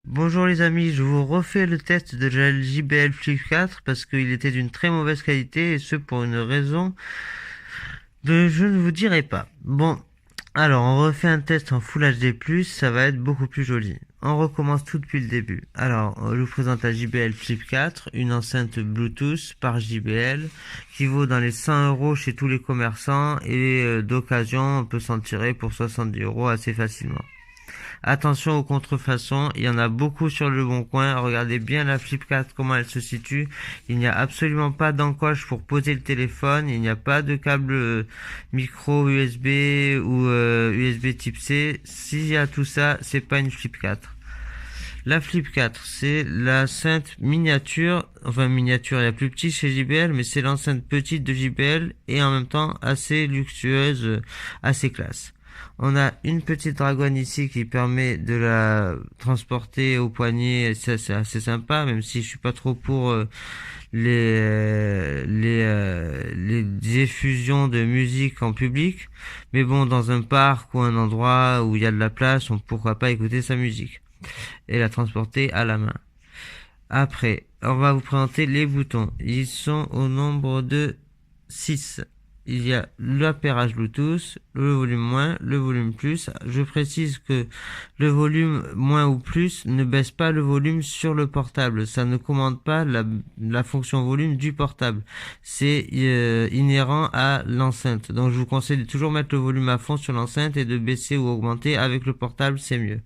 Bonjour les amis, je vous refais le test de la JBL Flip 4 parce qu'il était d'une très mauvaise qualité et ce pour une raison de je ne vous dirai pas. Bon, alors on refait un test en Full HD+, ça va être beaucoup plus joli. On recommence tout depuis le début. Alors, je vous présente la JBL Flip 4, une enceinte Bluetooth par JBL qui vaut dans les 100 € chez tous les commerçants et d'occasion on peut s'en tirer pour 70 € assez facilement. Attention aux contrefaçons, il y en a beaucoup sur le bon coin. Regardez bien la Flip 4, comment elle se situe. Il n'y a absolument pas d'encoche pour poser le téléphone. Il n'y a pas de câble micro USB ou USB type C. S'il y a tout ça, c'est pas une Flip 4. La Flip 4, c'est l'enceinte miniature, enfin miniature, il y a plus petit chez JBL, mais c'est l'enceinte petite de JBL et en même temps assez luxueuse, assez classe. On a une petite dragonne ici qui permet de la transporter au poignet, ça c'est assez sympa, même si je suis pas trop pour les diffusions de musique en public, mais bon, dans un parc ou un endroit où il y a de la place, on pourra pas écouter sa musique et la transporter à la main. Après, on va vous présenter les boutons. Ils sont au nombre de 6. Il y a l'appairage Bluetooth, le volume moins, le volume plus. Je précise que le volume moins ou plus ne baisse pas le volume sur le portable. Ça ne commande pas la fonction volume du portable. C'est inhérent à l'enceinte. Donc je vous conseille de toujours mettre le volume à fond sur l'enceinte et de baisser ou augmenter avec le portable, c'est mieux.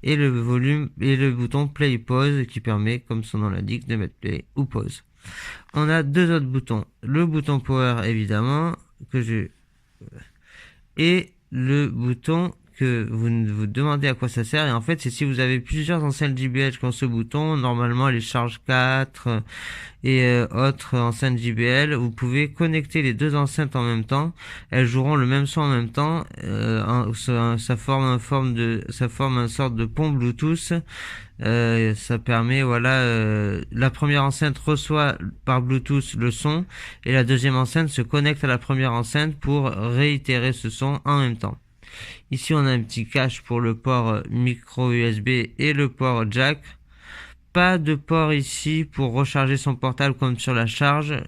Et le volume et le bouton play pause qui permet, comme son nom l'indique, de mettre play ou pause. On a deux autres boutons. Le bouton power évidemment et le bouton que vous vous demandez à quoi ça sert. Et en fait, c'est si vous avez plusieurs enceintes JBL qui ont ce bouton, normalement les charge 4 et autres enceintes JBL, vous pouvez connecter les deux enceintes en même temps. Elles joueront le même son en même temps. Ça forme une sorte de pont Bluetooth. Ça permet, voilà, la première enceinte reçoit par Bluetooth le son et la deuxième enceinte se connecte à la première enceinte pour réitérer ce son en même temps. Ici, on a un petit cache pour le port micro USB et le port jack. Pas de port ici pour recharger son portable comme sur la charge.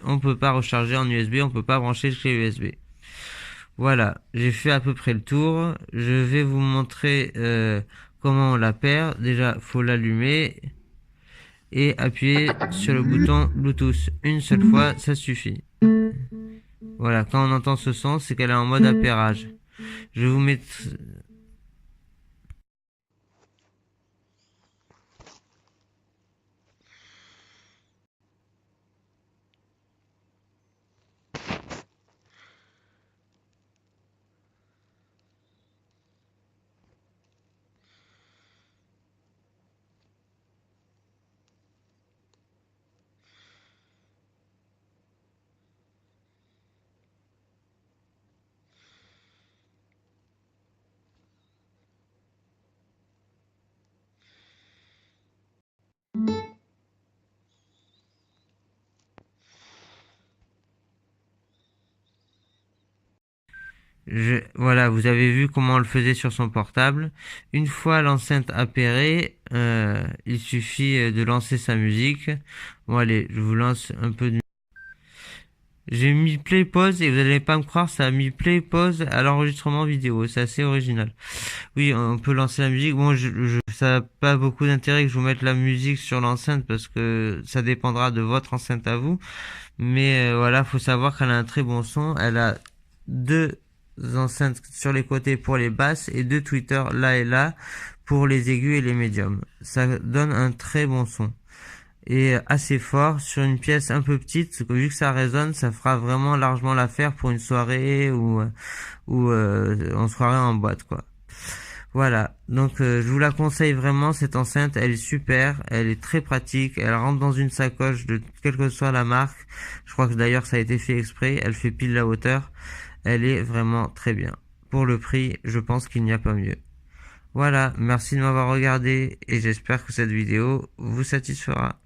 On peut pas recharger en USB, on peut pas brancher le clé USB. Voilà, j'ai fait à peu près le tour. Je vais vous montrer comment on la perd. Déjà, faut l'allumer et appuyer sur le bouton Bluetooth. Une seule fois, ça suffit. Voilà, quand on entend ce son, c'est qu'elle est en mode appairage. Je vais vous mettre... Voilà, vous avez vu comment on le faisait sur son portable. Une fois l'enceinte appairée, il suffit de lancer sa musique. Bon allez, je vous lance un peu de... J'ai mis play pause et vous n'allez pas me croire, ça a mis play pause à l'enregistrement vidéo. C'est assez original. Oui, on peut lancer la musique. Bon, ça n'a pas beaucoup d'intérêt que je vous mette la musique sur l'enceinte parce que ça dépendra de votre enceinte à vous. Mais voilà, faut savoir qu'elle a un très bon son. Elle a deux enceintes sur les côtés pour les basses et deux tweeters là et là pour les aigus et les médiums. Ça donne un très bon son et assez fort sur une pièce un peu petite. Vu que ça résonne, ça fera vraiment largement l'affaire pour une soirée ou en soirée en boîte quoi. Voilà, donc je vous la conseille vraiment cette enceinte, elle est super, elle est très pratique, elle rentre dans une sacoche de quelle que soit la marque. Je crois que d'ailleurs ça a été fait exprès, elle fait pile la hauteur. Elle est vraiment très bien. Pour le prix, je pense qu'il n'y a pas mieux. Voilà, merci de m'avoir regardé et j'espère que cette vidéo vous satisfera.